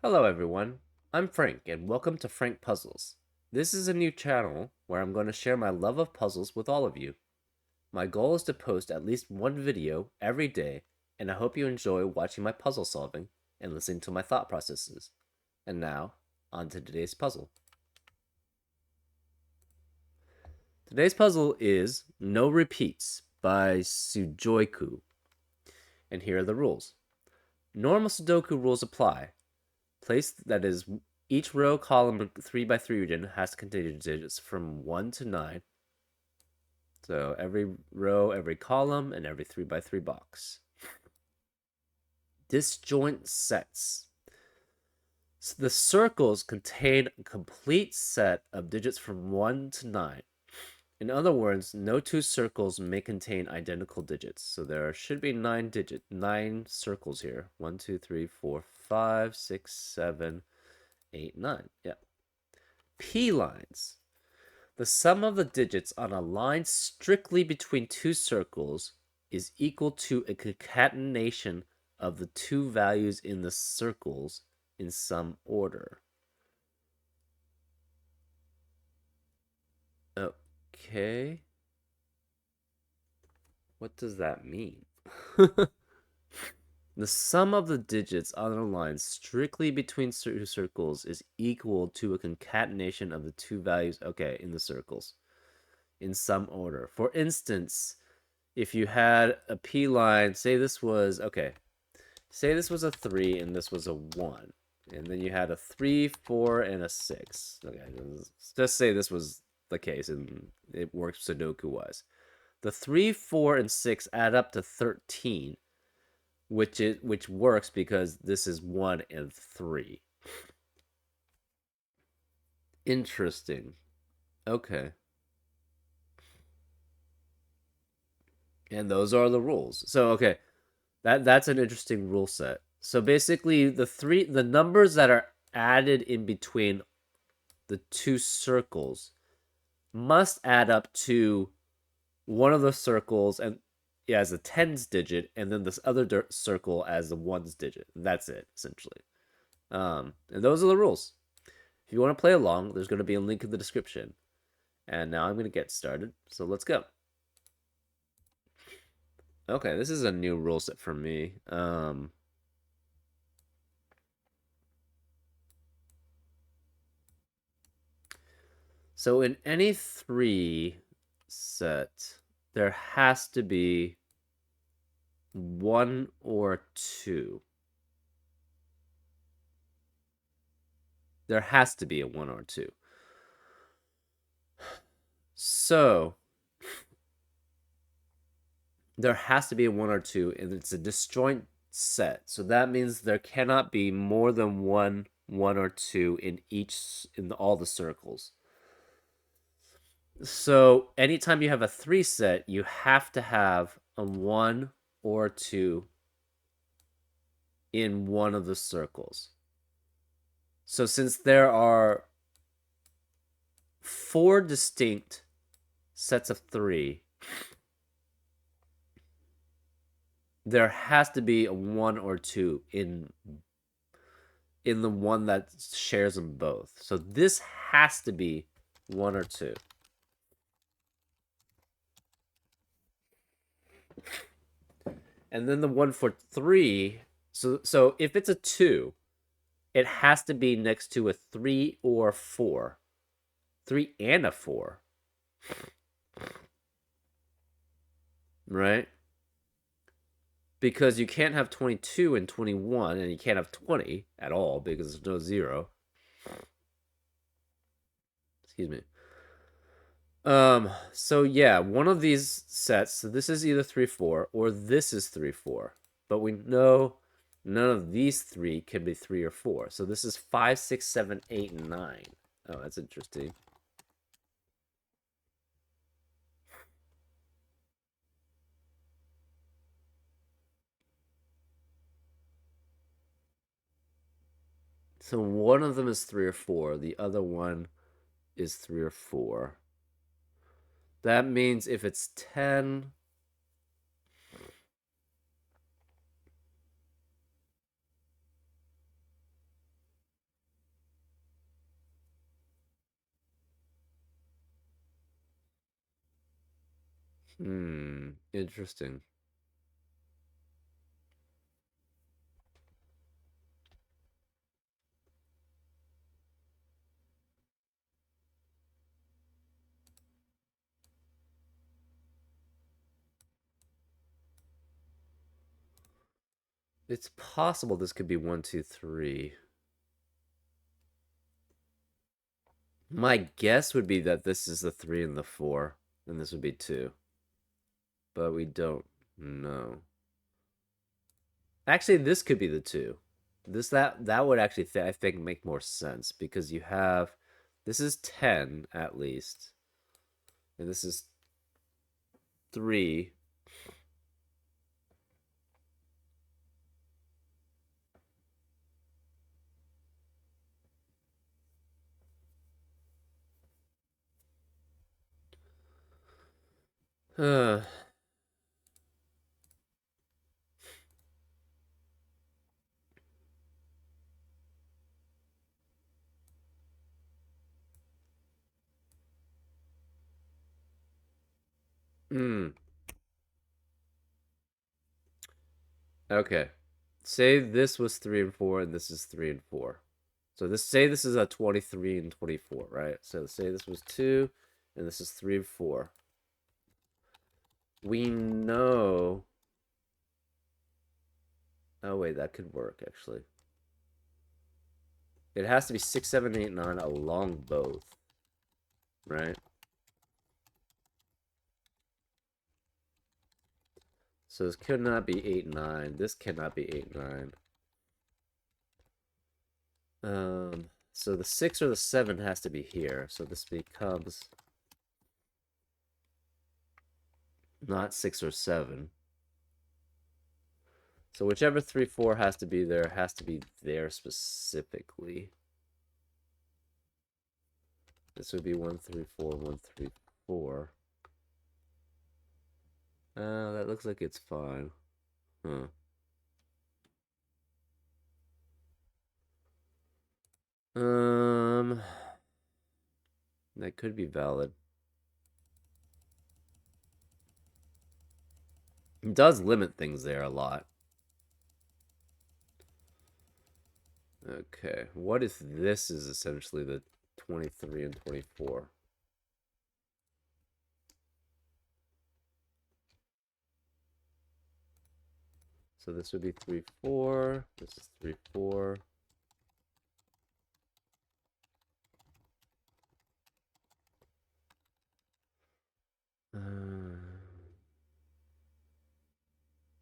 Hello everyone, I'm Frank and welcome to Frank Puzzles. This is a new channel where I'm going to share my love of puzzles with all of you. My goal is to post at least one video every day, and I hope you enjoy watching my puzzle solving and listening to my thought processes. And now, on to today's puzzle. Today's puzzle is No Repeats by Sudoku. And here are the rules. Normal Sudoku rules apply. Place that is each row, column, 3x3 region has to contain digits from 1 to 9. So every row, every column, and every 3x3 box. Disjoint sets. So the circles contain a complete set of digits from 1 to 9. In other words, no two circles may contain identical digits. So there should be 9 circles here. 1, 2, 3, 4, 5, 6, 7, 8, 9. Yeah. P lines. The sum of the digits on a line strictly between two circles is equal to a concatenation of the two values in the circles in some order. Okay. What does that mean? The sum of the digits on a line strictly between two circles is equal to a concatenation of the two values, okay, in the circles, in some order. For instance, if you had a P line, say this was, okay, say this was a 3 and this was a 1. And then you had a 3, 4, and a 6. Okay, just say this was the case and it works Sudoku-wise. The 3, 4, and 6 add up to 13, which works because this is 1 and 3. Interesting. Okay. And those are the rules. So okay, that's an interesting rule set. So basically the numbers that are added in between the two circles must add up to one of the circles and as a tens digit, and then this other circle as the ones digit. That's it, essentially. And those are the rules. If you want to play along, there's going to be a link in the description. And now I'm going to get started. So let's go. Okay, this is a new rule set for me. So in any 3 set, there has to be 1 or 2. There has to be a 1 or 2. So there has to be a 1 or 2, and it's a disjoint set. So that means there cannot be more than one or 2 in all the circles. So anytime you have a 3 set, you have to have a 1 or 2 in one of the circles. So since there are 4 distinct sets of 3, there has to be a 1 or 2 in the one that shares them both. So this has to be 1 or 2. And then the one for 3, so if it's a 2, it has to be next to a 3 or 4. 3 and a 4. Right? Because you can't have 22 and 21, and you can't have 20 at all because there's no 0. Excuse me. So yeah, one of these sets, so this is either 3, 4, or this is 3, 4. But we know none of these 3 can be 3 or 4. So this is 5, 6, 7, 8, and 9. Oh, that's interesting. So one of them is 3 or 4. The other one is 3 or 4. That means if it's 10, Interesting. It's possible this could be one, two, three. My guess would be that this is the three and the four, and this would be two. But we don't know. Actually, this could be the two. That would actually I think make more sense because you have this is 10 at least, and this is 3. Uh, hmm. Okay. Say this was 3 and 4 and this is 3 and 4. So this is a 23 and 24, right? So say this was 2 and this is 3 and 4. We know. Oh wait, that could work actually. It has to be 6, 7, 8, 9 along both, right? So this could not be 8, 9. This cannot be 8, 9. So the 6 or the 7 has to be here. So this becomes not 6 or 7. So whichever 3, 4 has to be there specifically. This would be 1, 3, 4, 1, 3, 4. That looks like it's fine. Huh. Um, that could be valid. It does limit things there a lot. Okay, what if this is essentially the 23 and 24? So this would be 3, 4. This is 3, 4. Uh,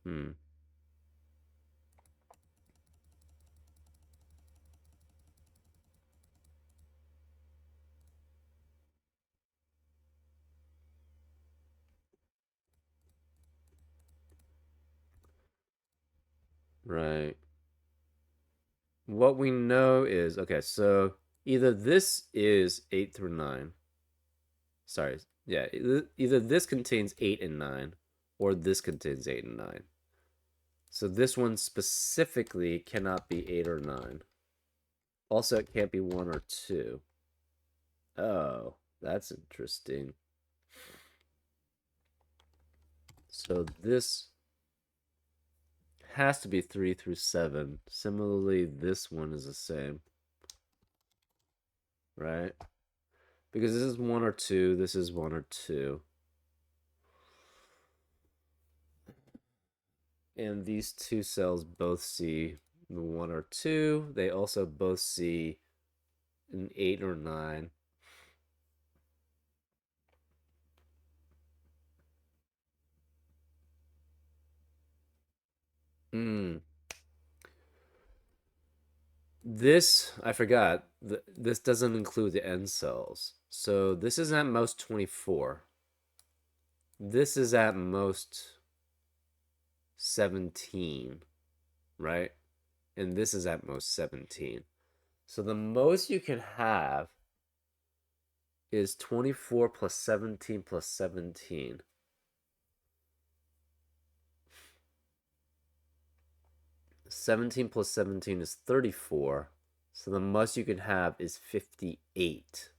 hmm. Right. What we know is okay, so either this is 8 through 9. Sorry. Yeah, either this contains 8 and 9 or this contains 8 and 9. So this one specifically cannot be 8 or 9. Also, it can't be 1 or 2. Oh, that's interesting. So this has to be 3 through 7. Similarly, this one is the same, right? Because this is 1 or 2, this is 1 or 2. And these two cells both see the 1 or 2. They also both see an 8 or 9. Hmm. This, I forgot, this doesn't include the end cells. So this is at most 24. This is at most 17, right? And this is at most 17. So the most you can have is 24 plus 17 plus 17. 17 plus 17 is 34. So the most you can have is 58,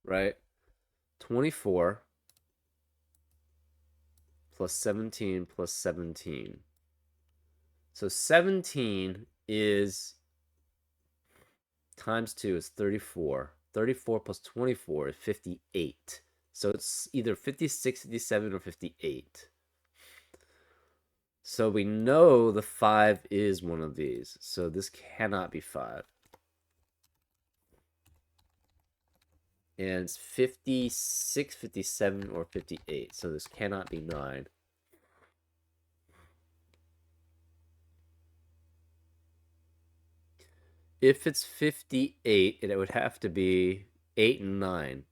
right? 24 plus 17 plus 17. So 17 is times 2 is 34. 34 plus 24 is 58. So it's either 56, 57, or 58. So we know the 5 is one of these. So this cannot be 5. And it's 56, 57, or 58. So this cannot be 9. If it's 58, it would have to be 8 and 9.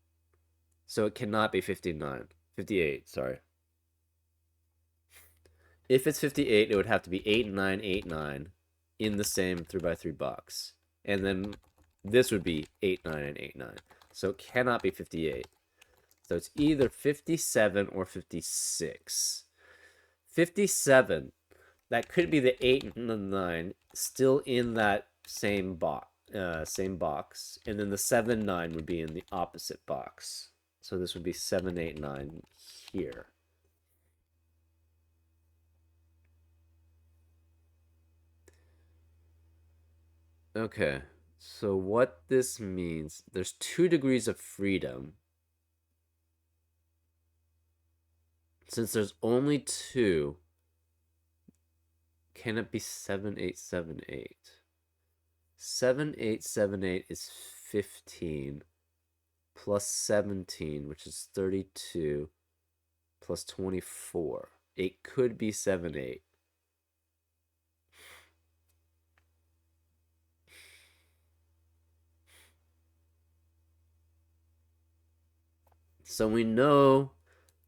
So it cannot be 59. 58, sorry. If it's 58, it would have to be 8, 9, 8, 9 in the same 3x3 box. And then this would be 8, 9, and 8, 9. So it cannot be 58. So it's either 57 or 56. 57, that could be the 8 and the 9 still in that same box. And then the 7, 9 would be in the opposite box. So this would be 7, 8, 9 here. Okay, so what this means, there's 2 degrees of freedom. Since there's only 2, can it be 7, 8, 7, 8? 7, 8, 7, 8 is 15 plus 17, which is 32, plus 24. It could be 7, 8. So we know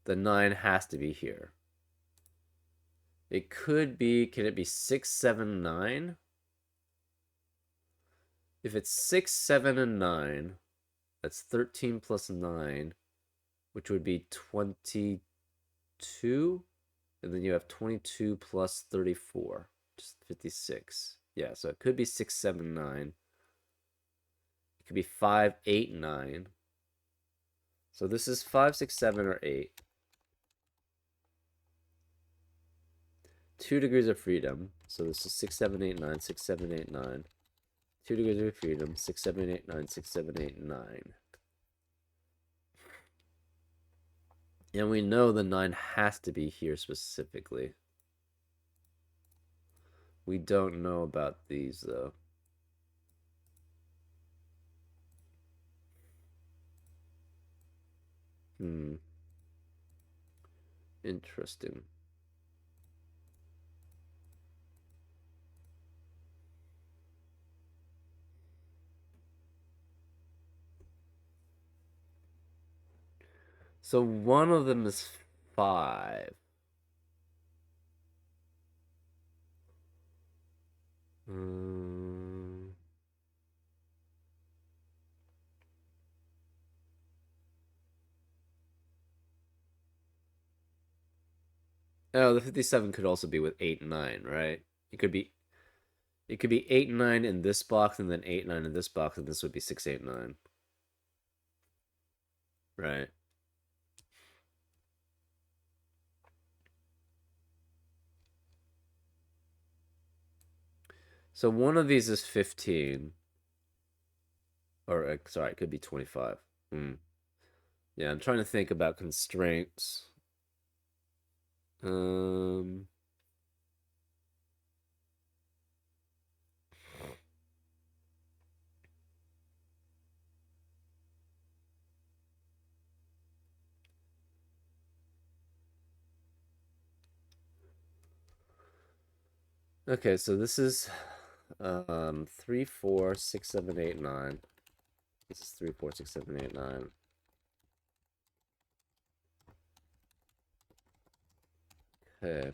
the 9 has to be here. It could be, can it be 6, 7, 9? If it's 6, 7, and 9, that's 13 plus 9, which would be 22. And then you have 22 plus 34, which is 56. Yeah, so it could be 6, 7, 9. It could be 5, 8, 9. So this is 5, 6, 7, or 8. 2 degrees of freedom. So this is 6, 7, 8, 9, 6, 7, 8, 9. 2 degrees of freedom, 6, 7, 8, 9, 6, 7, 8, 9. And we know the 9 has to be here specifically. We don't know about these, though. Interesting. So one of them is 5. Oh, the 57 could also be with 8 and 9, right? It could be 8 and 9 in this box, and then 8 and 9 in this box, and this would be 6, 8, 9. Right. So one of these is 15. Or, sorry, it could be 25. Yeah, I'm trying to think about constraints. Okay, so this is 3, 4, 6, 7, 8, 9. This is 3, 4, 6, 7, 8, 9. Okay.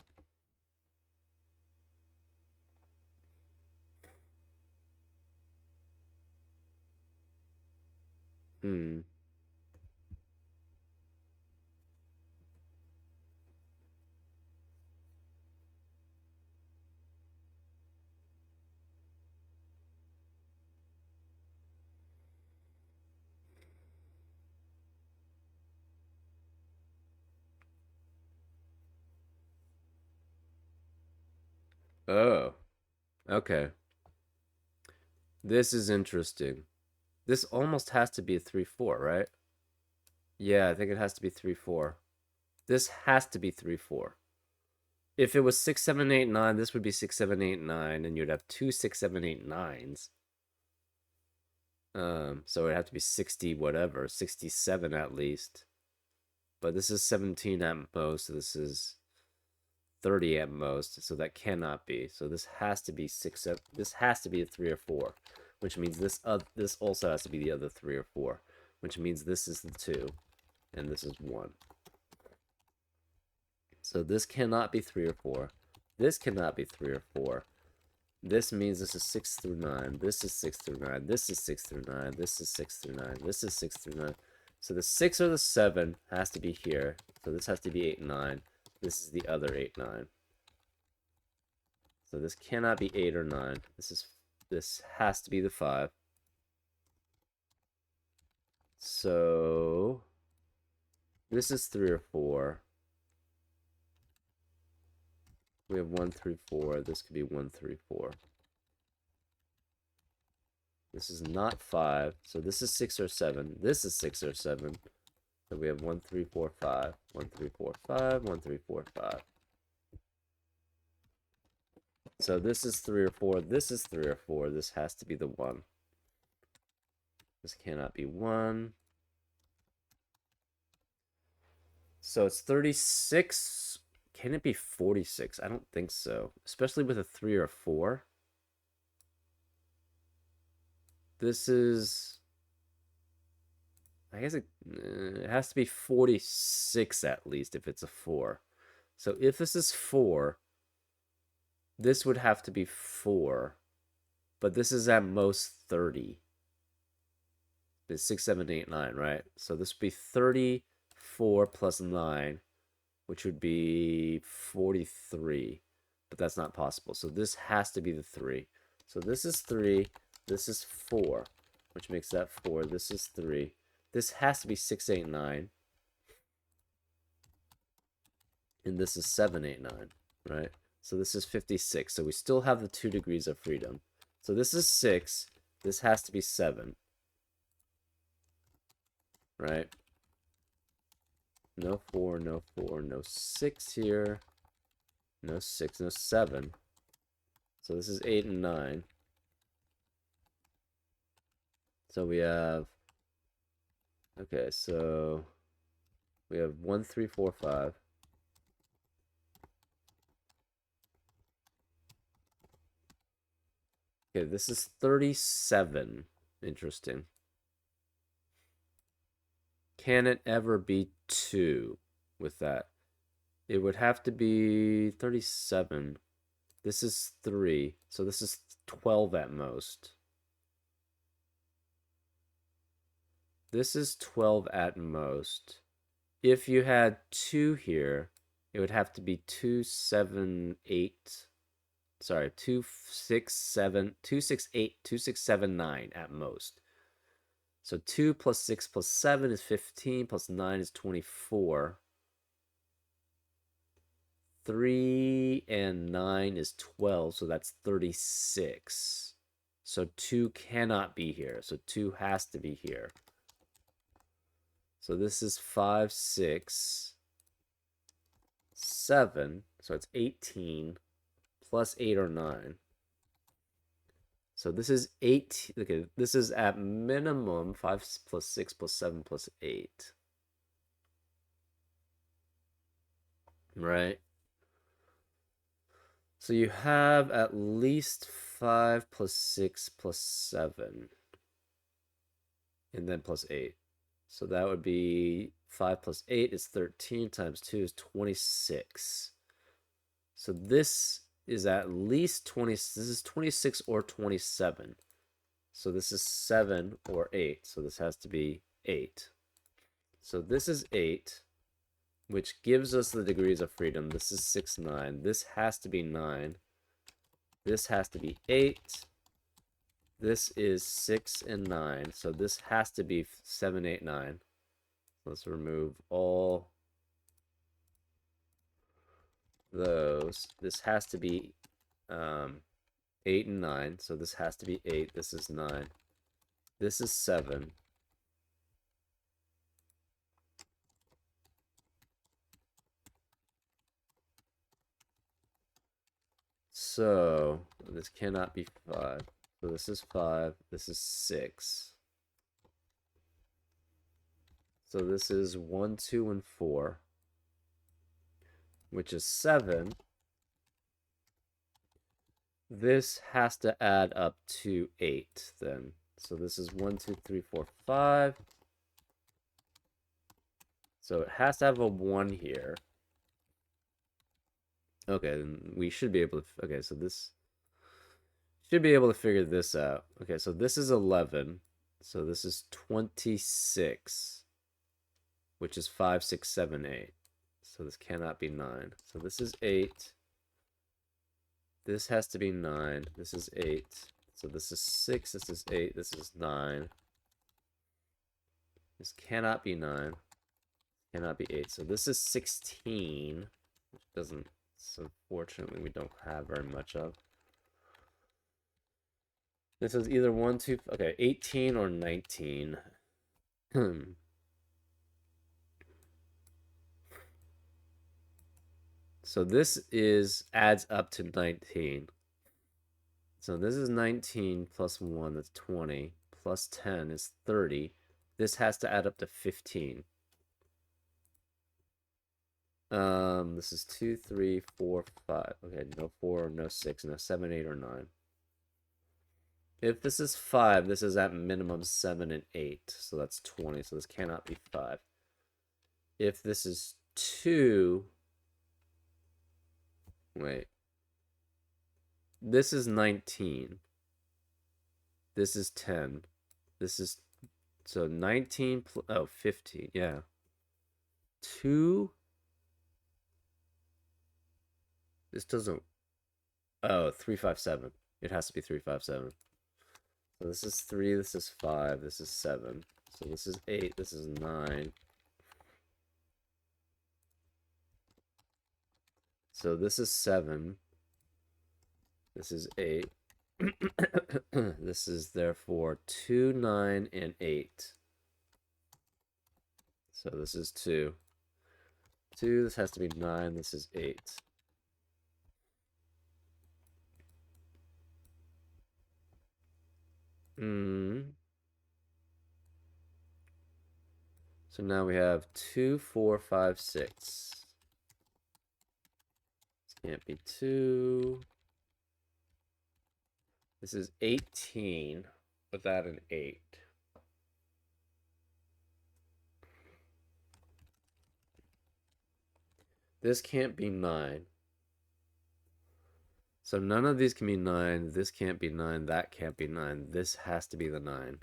Oh, okay. This is interesting. This almost has to be a 3-4, right? Yeah, I think it has to be 3-4. This has to be 3-4. If it was 6, 7, 8, 9, this would be 6, 7, 8, 9, and you'd have two 6, 7, 8, 9s. So it'd have to be 60 whatever, 67 at least. But this is 17 at most, so this is 30 at most, so that cannot be. So this has to be 6, this has to be a 3 or 4, which means this also has to be the other 3 or 4, which means this is the 2 and this is 1. So this cannot be 3 or 4. This cannot be 3 or 4. This means this is 6 through 9. This is 6 through 9. This is 6 through 9. This is 6 through 9. This is 6 through 9. So the 6 or the 7 has to be here. So this has to be 8, 9. This is the other 8, 9. So this cannot be 8 or 9. This has to be the 5. So this is 3 or 4. We have 1, 3, 4. This could be 1, 3, 4. This is not 5. So this is 6 or 7. This is 6 or 7. So we have 1, 3, 4, 5. 1, 3, 4, 5. 1, 3, 4, 5. So this is 3 or 4. This is 3 or 4. This has to be the 1. This cannot be 1. So it's 36. Can it be 46? I don't think so. Especially with a 3 or 4. This is... I guess it has to be 46 at least if it's a 4. So if this is 4, this would have to be 4. But this is at most 30. It's 6, 7, 8, 9, right? So this would be 34 plus 9, which would be 43. But that's not possible. So this has to be the 3. So this is 3. This is 4, which makes that 4. This is 3. This has to be 6, 8, 9. And this is 7, 8, 9, right? So this is 56. So we still have the 2 degrees of freedom. So this is 6. This has to be 7. Right? No 4, no 4, no 6 here. No 6, no 7. So this is 8 and 9. So we have... Okay, so... We have 1, 3, 4, 5. Okay, this is 37. Interesting. Can it ever be 2 with that? It would have to be 37. This is 3. So this is 12 at most. This is 12 at most. If you had 2 here, it would have to be 2, 7, 8. Sorry, 2, 6, 7, 2, 6, 8, 2, 6, 7, 9 at most. So 2 plus 6 plus 7 is 15, plus 9 is 24. 3 and 9 is 12, so that's 36. So 2 cannot be here, so 2 has to be here. So this is 5, 6, 7, so it's 18, plus 8 or 9. So this is 8. Okay, this is at minimum 5 plus 6 plus 7 plus 8. Right? So you have at least 5 plus 6 plus 7. And then plus 8. So that would be 5 plus 8 is 13 times 2 is 26. So this is at least 20. This is 26 or 27. So this is 7 or 8. So this has to be 8. So this is 8, which gives us the degrees of freedom. This is 6, 9. This has to be 9. This has to be 8. This is 6 and 9. So this has to be 7, 8, 9. Let's remove all those. This has to be 8 and 9. So this has to be 8. This is 9. This is 7. So this cannot be 5. So this is 5. This is 6. So this is 1, 2, and 4, which is 7. This has to add up to 8 then. So this is 1, 2, 3, 4, 5. So it has to have a 1 here. Okay, then we should be able to. Okay, so this should be able to figure this out. Okay, so this is 11. So this is 26, which is 5, 6, 7, 8. So this cannot be 9. So this is 8. This has to be 9. This is 8. So this is 6. This is 8. This is 9. This cannot be 9. Cannot be 8. So this is 16. Which doesn't. So unfortunately, we don't have very much of. This is either 1, 2. Okay, 18 or 19. So this adds up to 19. So this is 19 plus 1, that's 20. Plus 10 is 30. This has to add up to 15. This is 2, 3, 4, 5. Okay, no 4, no 6, no 7, 8, or 9. If this is 5, this is at minimum 7 and 8. So that's 20. So this cannot be 5. If this is 2... Wait. This is 19. This is 10. This is... So 19... Oh, 15. Yeah. 2... This doesn't... Oh, 3, 5, 7. It has to be 3, 5, 7. So this is 3, this is 5, this is 7. So this is 8, this is 9. So this is 7. This is 8. This is therefore 2, 9, and 8. So this is 2. 2, this has to be 9, this is 8. So now we have 2, 4, 5, 6. This can't be 2. This is 18 without an 8. This can't be 9. So none of these can be 9. This can't be 9. That can't be 9. This has to be the 9.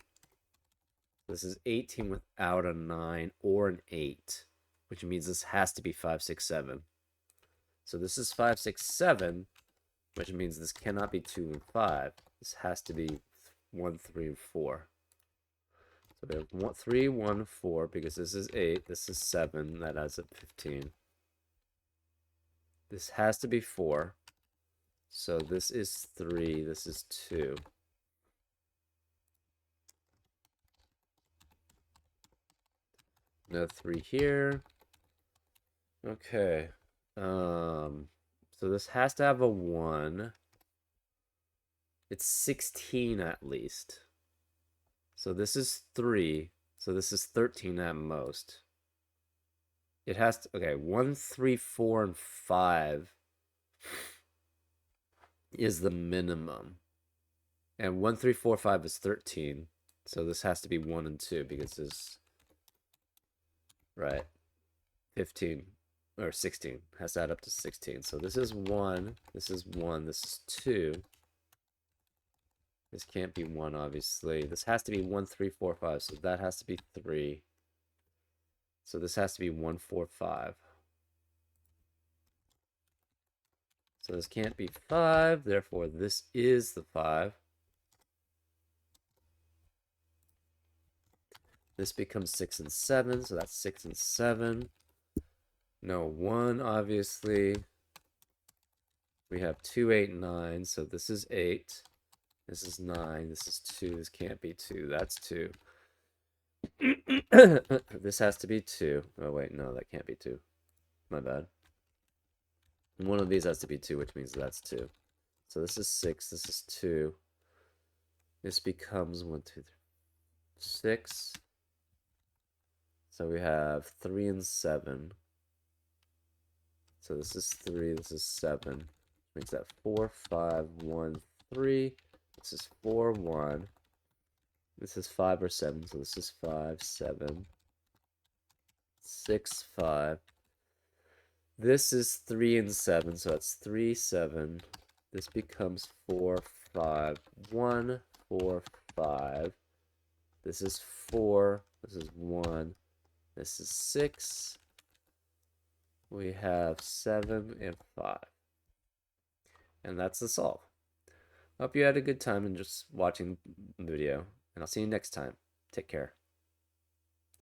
This is 18 without a 9 or an 8, which means this has to be 5, 6, 7. So this is 5, 6, 7, which means this cannot be 2 and 5. This has to be 1, 3, and 4. So we have 3, 1, 4, because this is 8, this is 7, that adds up 15. This has to be 4. So this is 3, this is 2. No 3 here. Okay. So this has to have a 1. It's 16 at least. So this is 3. So this is 13 at most. It has to, okay, 1, 3, 4, and 5 is the minimum. And 1, 3, 4, 5 is 13. So this has to be 1 and 2 because this, right, 15 or 16 has to add up to 16. So this is 1, this is 1, this is 2. This can't be 1, obviously. This has to be 1, 3, 4, 5. So that has to be 3. So this has to be 1, 4, 5. So this can't be 5. Therefore, this is the 5. This becomes 6 and 7. So that's 6 and 7. No 1, obviously. We have 2, 8, 9. So this is 8. This is 9. This is 2. This can't be 2. That's 2. This has to be 2. Oh, wait. No, that can't be 2. My bad. One of these has to be 2, which means that's 2. So this is 6. This is 2. This becomes 1, 2, 3, 6. So we have 3 and 7. So this is 3. This is 7. Makes that 4, 5, 1, 3. This is 4, 1. This is 5 or 7. So this is 5, 7, 6, 5. This is 3 and 7. So that's 3, 7. This becomes 4, 5, 1, 4, 5. This is 4. This is 1. This is 6. We have 7 and 5. And that's the solve. Hope you had a good time and just watching the video. And I'll see you next time. Take care.